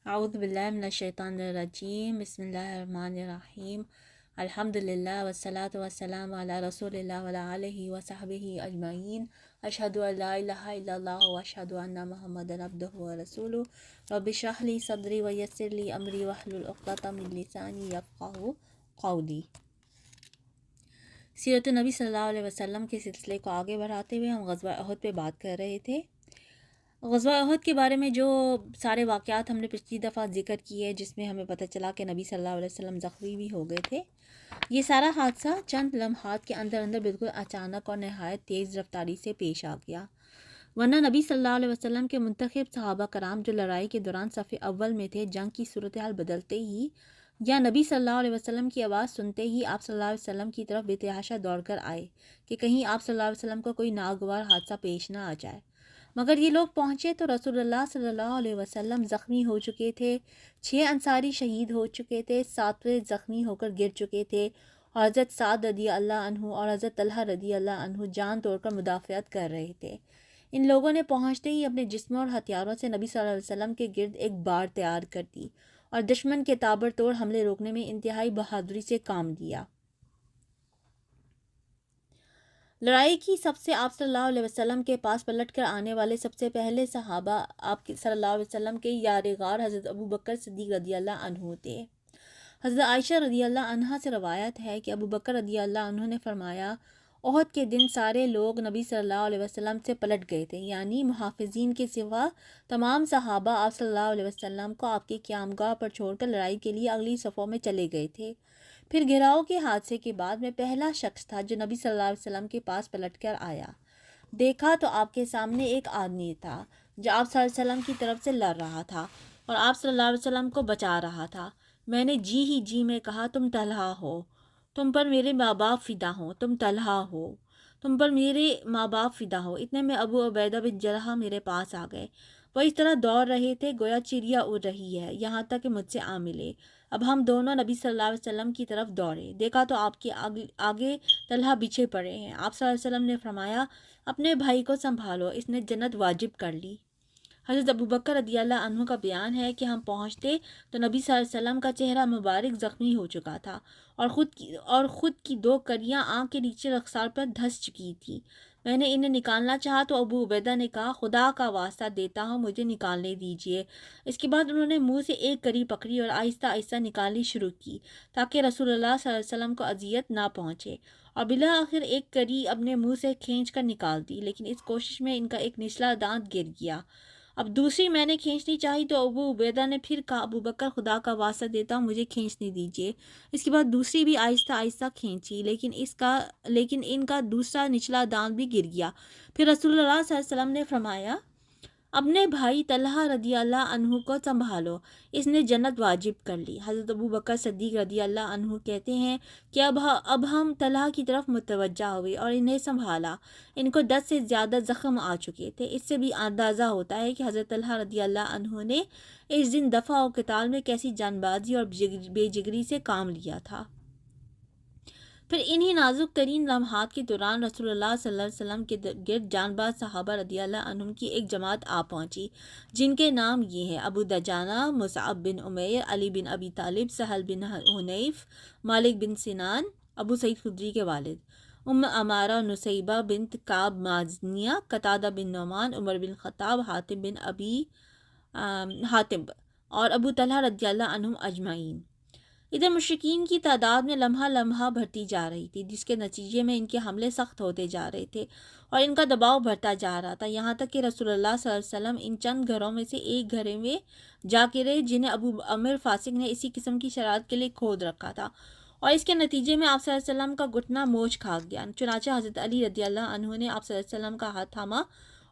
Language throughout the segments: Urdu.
اعوذ باللہ من الشیطان الرجیم، بسم اللہ الرحمن الرحیم، الحمدللہ والصلاة والسلام علی رسول اللہ وعلی آلہ وصحبہ اجمعین، اشہد ان لا الہ الا اللہ واشہد ان محمدًا عبدہ ورسولہ، رب اشرح لی صدری ویسر لی امری واحلل عقدۃ من لسانی یفقہوا قولی۔ سیرت نبی صلی اللہ علیہ وسلم کے سلسلے کو آگے بڑھاتے ہوئے ہم غزوہ احد پہ بات کر رہے تھے۔ غزوہ احد کے بارے میں جو سارے واقعات ہم نے پچھلی دفعہ ذکر کیے، جس میں ہمیں پتہ چلا کہ نبی صلی اللہ علیہ وسلم زخمی بھی ہو گئے تھے، یہ سارا حادثہ چند لمحات کے اندر بالکل اچانک اور نہایت تیز رفتاری سے پیش آ گیا، ورنہ نبی صلی اللہ علیہ وسلم کے منتخب صحابہ کرام جو لڑائی کے دوران صف اول میں تھے، جنگ کی صورتحال بدلتے ہی یا نبی صلی اللہ علیہ وسلم کی آواز سنتے ہی آپ صلی اللہ علیہ وسلم کی طرف بے تحاشا دوڑ کر آئے کہ کہیں آپ صلی اللہ علیہ وسلم کو کوئی ناگوار حادثہ پیش نہ آ جائے۔ مگر یہ لوگ پہنچے تو رسول اللہ صلی اللہ علیہ وسلم زخمی ہو چکے تھے، 6 انصاری شہید ہو چکے تھے، 7ویں زخمی ہو کر گر چکے تھے، اور حضرت سعد رضی اللہ عنہ اور حضرت طلحہ رضی اللہ عنہ جان توڑ کر مدافعت کر رہے تھے۔ ان لوگوں نے پہنچتے ہی اپنے جسموں اور ہتھیاروں سے نبی صلی اللہ علیہ وسلم کے گرد ایک بار تیار کر دی اور دشمن کے تابڑ توڑ حملے روکنے میں انتہائی بہادری سے کام لیا۔ لڑائی کی سب سے آپ صلی اللہ علیہ وسلم کے پاس پلٹ کر آنے والے سب سے پہلے صحابہ آپ صلی اللہ علیہ وسلم کے یار غار حضرت ابو بکر صدیق رضی اللہ عنہ تھے۔ حضرت عائشہ رضی اللہ عنہا سے روایت ہے کہ ابو بکر رضی اللہ عنہ نے فرمایا، احد کے دن سارے لوگ نبی صلی اللہ علیہ وسلم سے پلٹ گئے تھے، یعنی محافظین کے سوا تمام صحابہ آپ صلی اللہ علیہ وسلم کو آپ کے قیامگاہ پر چھوڑ کر لڑائی کے لیے اگلی صفوں میں چلے گئے تھے۔ پھر گھراؤ کے حادثے کے بعد میں پہلا شخص تھا جو نبی صلی اللہ علیہ وسلم کے پاس پلٹ کر آیا۔ دیکھا تو آپ کے سامنے ایک آدمی تھا جو آپ صلی اللہ علیہ وسلم کی طرف سے لڑ رہا تھا اور آپ صلی اللہ علیہ وسلم کو بچا رہا تھا۔ میں نے جی ہی جی میں کہا، تم طلحہ ہو، تم پر میرے ماں باپ فدا ہوں، تم طلحہ ہو، تم پر میرے ماں باپ فدا ہو۔ اتنے میں ابو عبیدہ بن جرحہ میرے پاس آ گئے۔ وہ اس طرح دوڑ رہے تھے گویا چڑیا اڑ رہی ہے، یہاں تک کہ مجھ سے آ ملے۔ اب ہم دونوں نبی صلی اللہ علیہ وسلم کی طرف دوڑے، دیکھا تو آپ کے آگے طلحہ بچھے پڑے ہیں۔ آپ صلی اللہ علیہ وسلم نے فرمایا، اپنے بھائی کو سنبھالو، اس نے جنت واجب کر لی۔ حضرت ابو بکر رضی اللہ عنہ کا بیان ہے کہ ہم پہنچتے تو نبی صلی اللہ علیہ وسلم کا چہرہ مبارک زخمی ہو چکا تھا اور خود کی 2 کڑیاں آنکھ کے نیچے رخسار پر دھس چکی تھی۔ میں نے انہیں نکالنا چاہا تو ابو عبیدہ نے کہا، خدا کا واسطہ دیتا ہوں، مجھے نکالنے دیجیے۔ اس کے بعد انہوں نے منہ سے ایک کڑی پکڑی اور آہستہ آہستہ نکالنی شروع کی تاکہ رسول اللہ صلی اللہ علیہ وسلم کو اذیت نہ پہنچے، اور بالآخر ایک کڑی اپنے منہ سے کھینچ کر نکال دی، لیکن اس کوشش میں ان کا ایک نچلا دانت گر گیا۔ اب دوسری میں نے کھینچنی چاہی تو ابو عبیدہ نے پھر کہا، ابو بکر خدا کا واسطہ دیتا ہوں، مجھے کھینچنے دیجیے۔ اس کے بعد دوسری بھی آہستہ آہستہ کھینچی، لیکن ان کا دوسرا نچلا دانت بھی گر گیا۔ پھر رسول اللہ صلی اللہ علیہ وسلم نے فرمایا، اپنے بھائی طلحہ رضی اللہ عنہ کو سنبھالو، اس نے جنت واجب کر لی۔ حضرت ابو بکر صدیق رضی اللہ عنہ کہتے ہیں کہ اب ہم طلحہ کی طرف متوجہ ہوئے اور انہیں سنبھالا۔ ان کو 10 سے زیادہ زخم آ چکے تھے۔ اس سے بھی اندازہ ہوتا ہے کہ حضرت طلحہ رضی اللہ عنہ نے اس دن دفع و قتال میں کیسی جان بازی اور بے جگری سے کام لیا تھا۔ پھر انہی نازک ترین لمحات کے دوران رسول اللہ صلی اللہ علیہ وسلم کے گرد جان باز صحابہ رضی اللہ عنہم کی ایک جماعت آ پہنچی، جن کے نام یہ ہیں: ابو دجانہ، مصعب بن عمیر، علی بن ابی طالب، سہل بن حنیف، مالک بن سنان، ابو سعید خدری کے والد، عمارہ، نصیبہ بنت کعب مازنیہ، قتادہ بن نعمان، عمر بن خطاب، حاتم بن ابی حاتم اور ابو طلحہ رضی اللہ عنہم اجمعین۔ ادھر مشرکین کی تعداد میں لمحہ لمحہ بڑھتی جا رہی تھی، جس کے نتیجے میں ان کے حملے سخت ہوتے جا رہے تھے اور ان کا دباؤ بڑھتا جا رہا تھا، یہاں تک کہ رسول اللہ صلی اللہ علیہ وسلم ان چند گھروں میں سے ایک گھر میں جا کے رہے جنہیں ابو عامر فاسق نے اسی قسم کی شرائط کے لیے کھود رکھا تھا، اور اس کے نتیجے میں آپ صلی اللہ علیہ وسلم کا گھٹنا موچ کھا گیا۔ چنانچہ حضرت علی رضی اللہ عنہ نے آپ صلی اللہ علیہ وسلم کا ہاتھ تھاما،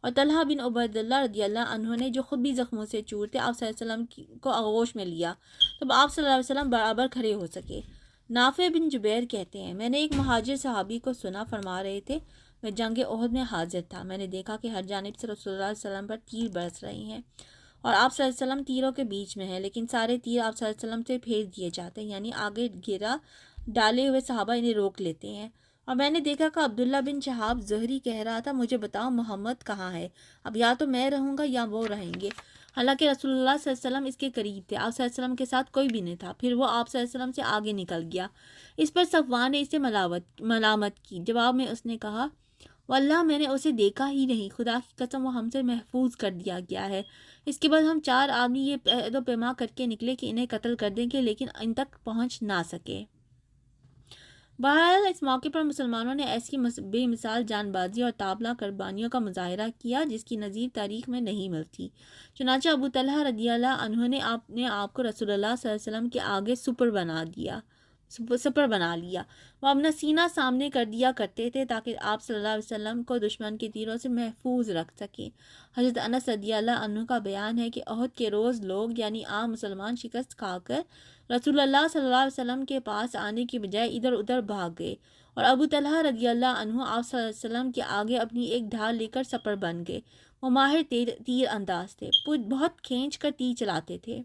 اور طلحہ بن عبید اللہ رضی اللہ عنہ نے، جو خود بھی زخموں سے چور تھے، آپ صلی اللہ علیہ وسلم کو آغوش میں لیا تب آپ صلی اللہ علیہ وسلم برابر کھڑے ہو سکے۔ نافع بن جبیر کہتے ہیں، میں نے ایک مہاجر صحابی کو سنا فرما رہے تھے، میں جنگ احد میں حاضر تھا، میں نے دیکھا کہ ہر جانب سے رسول اللہ صلی اللہ علیہ وسلم پر تیر برس رہے ہیں اور آپ صلی اللہ علیہ وسلم تیروں کے بیچ میں ہیں، لیکن سارے تیر آپ صلی اللہ علیہ وسلم سے پھیر دیے جاتے ہیں، یعنی آگے گھیرا ڈالے ہوئے صحابہ انہیں روک لیتے ہیں۔ اور میں نے دیکھا کہ عبداللہ بن شہاب زہری کہہ رہا تھا، مجھے بتاؤ محمد کہاں ہے، اب یا تو میں رہوں گا یا وہ رہیں گے۔ حالانکہ رسول اللہ صلی اللہ علیہ وسلم اس کے قریب تھے، آپ صلی اللہ علیہ وسلم کے ساتھ کوئی بھی نہیں تھا۔ پھر وہ آپ صلی اللہ علیہ وسلم سے آگے نکل گیا۔ اس پر صفوان نے اسے ملامت کی۔ جواب میں اس نے کہا، واللہ میں نے اسے دیکھا ہی نہیں، خدا کی قسم وہ ہم سے محفوظ کر دیا گیا ہے۔ اس کے بعد ہم 4 آدمی یہ عہد و پیما کر کے نکلے کہ انہیں قتل کر دیں گے، لیکن ان تک پہنچ نہ سکے۔ بہرحال اس موقع پر مسلمانوں نے ایسی بے مثال جان بازی اور تابلہ قربانیوں کا مظاہرہ کیا جس کی نظیر تاریخ میں نہیں ملتی۔ چنانچہ ابو طلحہ رضی اللہ عنہ نے اپنے آپ کو رسول اللہ صلی اللہ علیہ وسلم کے آگے سپر بنا لیا۔ وہ اپنا سینہ سامنے کر دیا کرتے تھے تاکہ آپ صلی اللہ علیہ وسلم کو دشمن کے تیروں سے محفوظ رکھ سکیں۔ حضرت انس رضی اللہ عنہ کا بیان ہے کہ احد کے روز لوگ یعنی عام مسلمان شکست کھا کر رسول اللہ صلی اللہ علیہ وسلم کے پاس آنے کی بجائے ادھر ادھر بھاگ گئے، اور ابو طلحہ رضی اللہ عنہ آپ صلی اللہ علیہ وسلم کے آگے اپنی ایک ڈھال لے کر سپر بن گئے۔ وہ ماہر تیر انداز تھے، بہت کھینچ کر تیر چلاتے تھے۔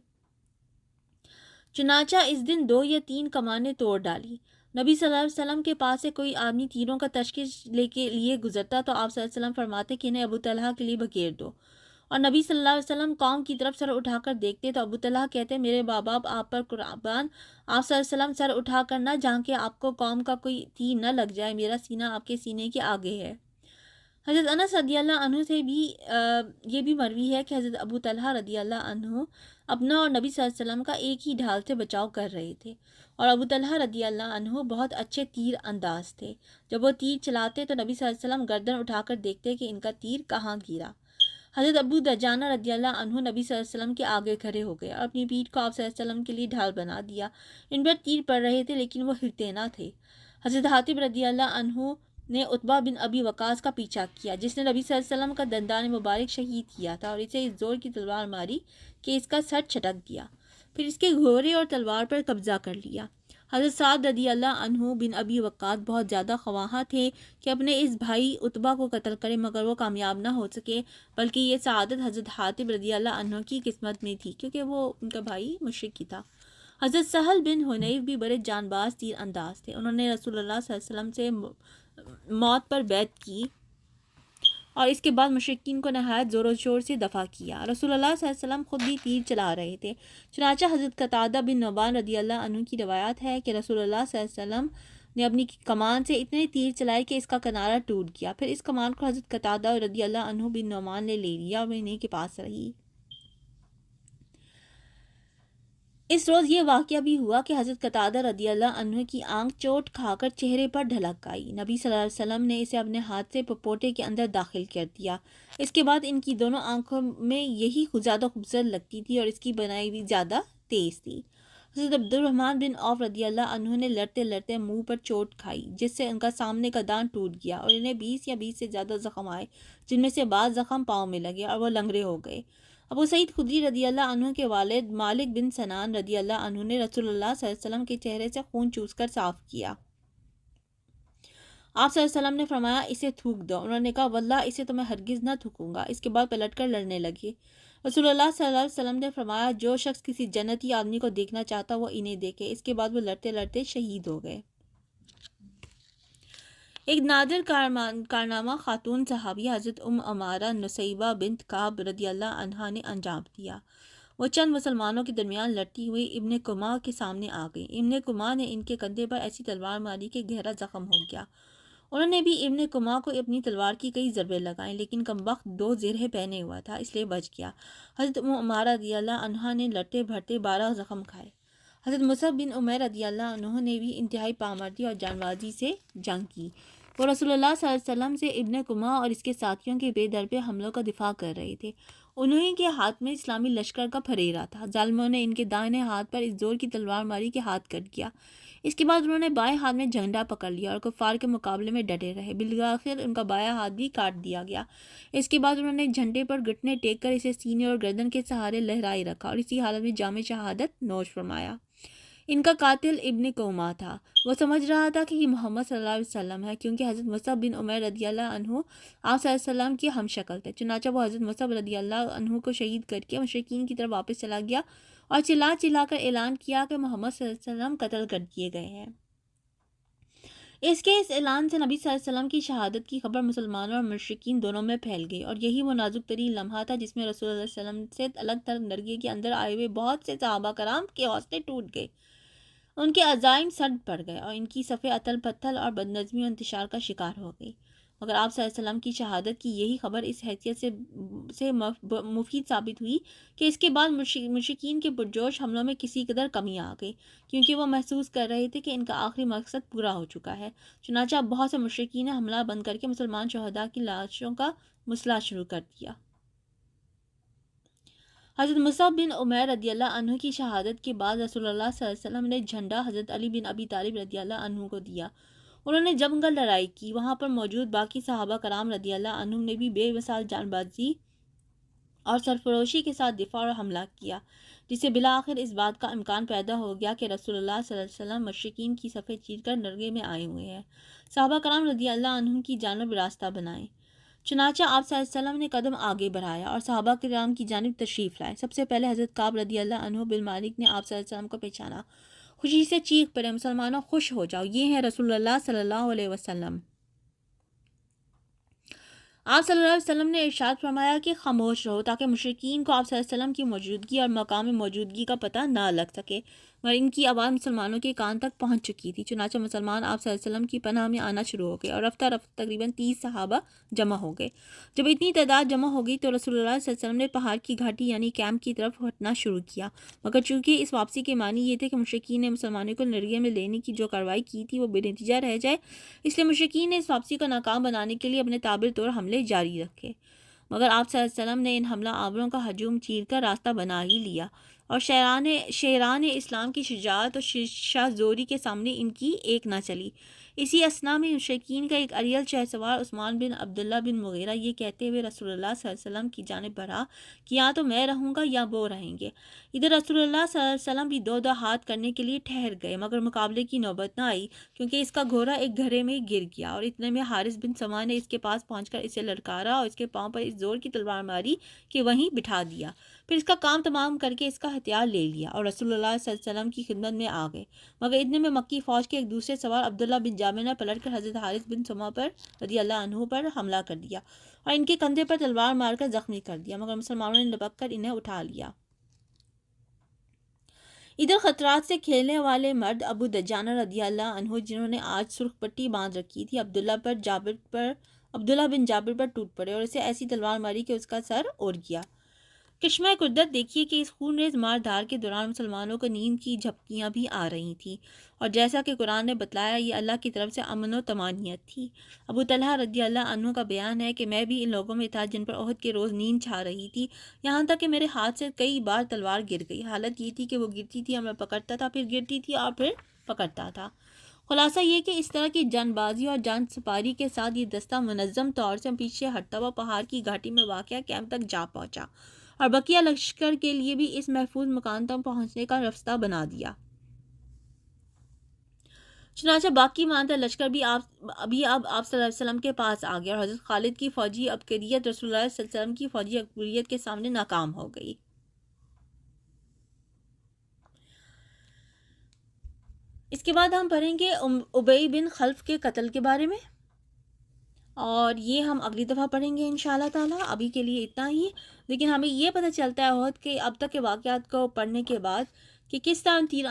چنانچہ اس دن 2 یا 3 کمانیں توڑ ڈالی۔ نبی صلی اللہ علیہ وسلم کے پاس سے کوئی آدمی تیروں کا تشخیص لیے گزرتا تو آپ صلی اللہ علیہ وسلم فرماتے کہ انہیں ابو طلحہ کے لیے بکھیر دو، اور نبی صلی اللہ علیہ وسلم قوم کی طرف سر اٹھا کر دیکھتے تو ابو طلحہ کہتے، میرے ماں باپ آپ پر قربان، آپ صلی اللہ علیہ وسلم سر اٹھا کر نہ جھانکے، آپ کو قوم کا کوئی تیر نہ لگ جائے، میرا سینہ آپ کے سینے کے آگے ہے۔ حضرت انس رضی اللہ عنہ سے بھی یہ بھی مروی ہے کہ حضرت ابو طلحہ رضی اللہ عنہ اپنا اور نبی صلی اللہ علیہ وسلم کا ایک ہی ڈھال سے بچاؤ کر رہے تھے، اور ابو طلحہ رضی اللہ عنہ بہت اچھے تیر انداز تھے۔ جب وہ تیر چلاتے تو نبی صلی اللہ علیہ وسلم گردن اٹھا کر دیکھتے کہ ان کا تیر کہاں گرا۔ حضرت ابو دجانہ رضی اللہ عنہ نبی صلی اللہ علیہ وسلم کے آگے کھڑے ہو گئے اور اپنی پیٹھ کو آپ صلی اللہ علیہ وسلم کے لیے ڈھال بنا دیا۔ ان پر تیر پڑ رہے تھے لیکن وہ ہلتے نہ تھے۔ حضرت حاتب رضی اللہ عنہ نے عتبہ بن ابی وقاص کا پیچھا کیا، جس نے نبی صلی اللہ علیہ وسلم کا دندان مبارک شہید کیا تھا، اور اسے اس زور کی تلوار ماری کہ اس کا سر چھٹک گیا، پھر اس کے گھوڑے اور تلوار پر قبضہ کر لیا۔ حضرت سعد رضی اللہ عنہ بن ابی وقاص بہت زیادہ خواہاں تھے کہ اپنے اس بھائی عتبہ کو قتل کریں، مگر وہ کامیاب نہ ہو سکے، بلکہ یہ سعادت حضرت حاتب رضی اللہ عنہ کی قسمت میں تھی، کیونکہ وہ ان کا بھائی مشرک ہی تھا۔ حضرت سہل بن حنیف بھی بڑے جان باز تیر انداز تھے۔ انہوں نے رسول اللہ صلی اللہ علیہ وسلم سے موت پر بیعت کی اور اس کے بعد مشرکین کو نہایت زور و شور سے دفع کیا۔ رسول اللہ صلی اللہ علیہ وسلم خود بھی تیر چلا رہے تھے۔ چنانچہ حضرت قتادہ بن نعمان رضی اللہ عنہ کی روایت ہے کہ رسول اللہ صلی اللہ علیہ وسلم نے اپنی کمان سے اتنے تیر چلائے کہ اس کا کنارہ ٹوٹ گیا، پھر اس کمان کو حضرت قتادہ رضی اللہ عنہ بن نعمان نے لے لیا اور وہ انہیں کے پاس رہی۔ اس روز یہ واقعہ بھی ہوا کہ حضرت قتادہ رضی اللہ عنہ کی آنکھ چوٹ کھا کر چہرے پر ڈھلک آئی۔ نبی صلی اللہ علیہ وسلم نے اسے اپنے ہاتھ سے پپوٹے کے اندر داخل کر دیا۔ اس کے بعد ان کی دونوں آنکھوں میں یہی زیادہ خوبصورت لگتی تھی اور اس کی بنائی بھی زیادہ تیز تھی۔ حضرت عبد الرحمن بن عوف رضی اللہ عنہ نے لڑتے لڑتے منہ پر چوٹ کھائی، جس سے ان کا سامنے کا دانت ٹوٹ گیا اور انہیں 20 یا 20 سے زیادہ زخم آئے، جن میں سے بعض زخم پاؤں میں لگے اور وہ لنگڑے ہو گئے۔ ابو سعید خدری رضی اللہ عنہ کے والد مالک بن سنان رضی اللہ عنہ نے رسول اللہ صلی اللہ علیہ وسلم کے چہرے سے خون چوس کر صاف کیا۔ آپ صلی اللہ علیہ وسلم نے فرمایا، اسے تھوک دو۔ انہوں نے کہا، واللہ اسے تو میں ہرگز نہ تھوکوں گا۔ اس کے بعد پلٹ کر لڑنے لگے۔ رسول اللہ صلی اللہ علیہ وسلم نے فرمایا، جو شخص کسی جنتی آدمی کو دیکھنا چاہتا وہ انہیں دیکھے۔ اس کے بعد وہ لڑتے لڑتے شہید ہو گئے۔ ایک نادر کارنامہ خاتون صحابیہ حضرت عمارہ نصیبہ بنت کعب رضی اللہ عنہا نے انجام دیا۔ وہ چند مسلمانوں کے درمیان لڑتی ہوئی ابن کما کے سامنے آ گئی۔ ابن کما نے ان کے کندھے پر ایسی تلوار ماری کہ گہرا زخم ہو گیا۔ انہوں نے بھی ابن کما کو اپنی تلوار کی کئی ضربیں لگائیں، لیکن کمبخت 2 زرہیں پہنے ہوا تھا، اس لیے بچ گیا۔ حضرت عمارہ رضی اللہ عنہا نے لڑتے بھرتے 12 زخم کھائے۔ حضرت مصعب بن عمیر رضی اللہ عنہ نے بھی انتہائی پامردی اور جانبازی سے جنگ کی۔ وہ رسول اللہ صلی اللہ علیہ وسلم سے ابن کما اور اس کے ساتھیوں کے بے درپے حملوں کا دفاع کر رہے تھے۔ انہیں کے ہاتھ میں اسلامی لشکر کا پھریرا تھا۔ ظالموں نے ان کے دائیں ہاتھ پر اس زور کی تلوار ماری کہ ہاتھ کٹ گیا۔ اس کے بعد انہوں نے بائیں ہاتھ میں جھنڈا پکڑ لیا اور کفار کے مقابلے میں ڈٹے رہے۔ بالآخر ان کا بایاں ہاتھ بھی کاٹ دیا گیا۔ اس کے بعد انہوں نے جھنڈے پر گھٹنے ٹیک کر اسے سینے اور گردن کے سہارے لہرائے رکھا اور اسی حالت میں جام شہادت نوش فرمایا۔ ان کا قاتل ابن کما تھا۔ وہ سمجھ رہا تھا کہ یہ محمد صلی اللہ علیہ وسلم ہے، کیونکہ حضرت مصعب بن عمیر رضی اللہ عنہ آپ صلی اللہ علیہ وسلم کی ہم شکل تھے۔ چنانچہ وہ حضرت مصعب رضی اللہ عنہ کو شہید کر کے مشرکین کی طرف واپس چلا گیا اور چلا کر اعلان کیا کہ محمد صلی اللہ علیہ وسلم قتل کر دیے گئے ہیں۔ اس اعلان سے نبی صلی اللہ علیہ وسلم کی شہادت کی خبر مسلمانوں اور مشرکین دونوں میں پھیل گئی، اور یہی وہ نازک ترین لمحہ تھا جس میں رسول اللہ صلی اللہ علیہ وسلم سے الگ تھلگ درگاہ کے اندر آئے ہوئے بہت سے صحابہ کرام کے حوصلے ٹوٹ گئے، ان کے عزائم سرد پڑ گئے، اور ان کی صفیں اتل پتھل اور بدنظمی و انتشار کا شکار ہو گئی، مگر آپ صلی اللہ علیہ وسلم کی شہادت کی یہی خبر اس حیثیت سے مفید ثابت ہوئی کہ اس کے بعد مشرکین کے پرجوش حملوں میں کسی قدر کمی آ گئی، کیونکہ وہ محسوس کر رہے تھے کہ ان کا آخری مقصد پورا ہو چکا ہے۔ چنانچہ بہت سے مشرکین نے حملہ بند کر کے مسلمان شہداء کی لاشوں کا مسئلہ شروع کر دیا۔ حضرت مصعب بن عمیر رضی اللہ عنہ کی شہادت کے بعد رسول اللہ صلی اللہ علیہ وسلم نے جھنڈا حضرت علی بن ابی طالب رضی اللہ عنہ کو دیا۔ انہوں نے جب گل لڑائی کی، وہاں پر موجود باقی صحابہ کرام رضی اللہ عنہم نے بھی بے مثال جان بازی اور سرفروشی کے ساتھ دفاع اور حملہ کیا، جس سے بالآخر اس بات کا امکان پیدا ہو گیا کہ رسول اللہ صلی اللہ علیہ وسلم مشرکین کی صفیں چیر کر درگاہ میں آئے ہوئے ہیں، صحابہ کرام رضی اللہ عنہم کی جانب راستہ بنائیں۔ چنانچہ آپ صلی اللہ علیہ وسلم نے قدم آگے بڑھایا اور صحابہ کرام کی جانب تشریف لائے۔ سب سے پہلے حضرت کعب رضی اللہ عنہ بن مالک نے آپ صلی اللہ علیہ وسلم کو پہچانا، خوشی سے چیخ پڑے، مسلمانوں خوش ہو جاؤ، یہ ہیں رسول اللہ صلی اللہ علیہ وسلم۔ آپ صلی اللہ علیہ وسلم نے ارشاد فرمایا کہ خاموش رہو تاکہ مشرکین کو آپ صلی اللہ علیہ وسلم کی موجودگی اور مقام موجودگی کا پتہ نہ لگ سکے، مگر ان کی آواز مسلمانوں کے کان تک پہنچ چکی تھی۔ چنانچہ مسلمان آپ صلی اللہ علیہ وسلم کی پناہ میں آنا شروع ہو گئے اور رفتہ رفتہ تقریباً 30 صحابہ جمع ہو گئے۔ جب اتنی تعداد جمع ہو گئی تو رسول اللہ صلی اللہ علیہ وسلم نے پہاڑ کی گھاٹی یعنی کیمپ کی طرف ہٹنا شروع کیا، مگر چونکہ اس واپسی کے معنی یہ تھے کہ مشرکین نے مسلمانوں کو درگاہ میں لینے کی جو کارروائی کی تھی وہ بے نتیجہ رہ جائے، اس لیے مشرکین نے اس واپسی کو ناکام بنانے کے لیے اپنے تابر طور حملے جاری رکھے، مگر آپ صلی اللہ علیہ وسلم نے ان حملہ آوروں کا ہجوم چیر کر راستہ بنا ہی لیا، اور شیران اسلام کی شجاعت اور شاہ زوری کے سامنے ان کی ایک نہ چلی۔ اسی اثنا میں مشرکین کا ایک اریل شہسوار عثمان بن عبداللہ بن مغیرہ یہ کہتے ہوئے رسول اللہ صلی اللہ علیہ وسلم کی جانب بڑھا کہ یا تو میں رہوں گا یا وہ رہیں گے۔ ادھر رسول اللہ صلی اللہ علیہ وسلم بھی دو ہاتھ کرنے کے لیے ٹھہر گئے، مگر مقابلے کی نوبت نہ آئی، کیونکہ اس کا گھوڑا ایک گھرے میں گر گیا، اور اتنے میں حارث بن سما نے اس کے پاس پہنچ کر اسے للکارا اور اس کے پاؤں پر اس زور کی تلوار ماری کہ وہیں بٹھا دیا، پھر اس کا کام تمام کر کے اس کا ہتھیار لے لیا اور رسول اللہ صلی اللہ علیہ وسلم کی خدمت میں آ گئے، مگر اتنے میں مکی فوج کے ایک دوسرے سوار عبداللہ بن جابر نے پلٹ کر حضرت حارث بن سما پر رضی اللہ عنہ پر حملہ کر دیا اور ان کے کندھے پر تلوار مار کر زخمی کر دیا، مگر مسلمانوں نے لپک کر انہیں اٹھا لیا۔ ادھر خطرات سے کھیلنے والے مرد ابو دجانہ رضی اللہ عنہ جنہوں نے آج سرخ پٹی باندھ رکھی تھی، عبداللہ بن جابر پر ٹوٹ پڑے اور اسے ایسی تلوار ماری کہ اس کا سر اڑ گیا۔ کشمہ قدرت دیکھیے کہ اس خون ریز مار دھار کے دوران مسلمانوں کو نیند کی جھپکیاں بھی آ رہی تھیں، اور جیسا کہ قرآن نے بتلایا یہ اللہ کی طرف سے امن و طمانینت تھی۔ ابو طلحہ رضی اللہ عنہ کا بیان ہے کہ میں بھی ان لوگوں میں تھا جن پر احد کے روز نیند چھا رہی تھی، یہاں تک کہ میرے ہاتھ سے کئی بار تلوار گر گئی، حالت یہ تھی کہ وہ گرتی تھی اور میں پکڑتا تھا، پھر گرتی تھی اور پھر پکڑتا تھا۔ خلاصہ یہ کہ اس طرح کی جان بازی اور جان سپاری کے ساتھ یہ دستہ منظم طور سے پیچھے ہٹتا ہوا پہاڑ کی گھاٹی میں واقع کیمپ تک جا پہنچا، اور بقیہ لشکر کے لیے بھی اس محفوظ مکان تک پہنچنے کا راستہ بنا دیا۔ چنانچہ باقی ماندہ لشکر بھی اب آپ صلی اللہ علیہ وسلم کے پاس آ گیا، اور حضرت خالد کی فوجی عبقریت رسول اللہ صلی اللہ علیہ وسلم کی فوجی عبقریت کے سامنے ناکام ہو گئی۔ اس کے بعد ہم پڑھیں گے ابی بن خلف کے قتل کے بارے میں، اور یہ ہم اگلی دفعہ پڑھیں گے انشاءاللہ تعالیٰ۔ ابھی کے لیے اتنا ہی، لیکن ہمیں یہ پتہ چلتا ہے احد کے اب تک کے واقعات کو پڑھنے کے بعد کہ کس طرح تین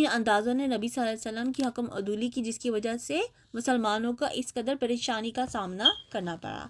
اندازوں نے نبی صلی اللہ علیہ وسلم کی حکم عدولی کی، جس کی وجہ سے مسلمانوں کا اس قدر پریشانی کا سامنا کرنا پڑا۔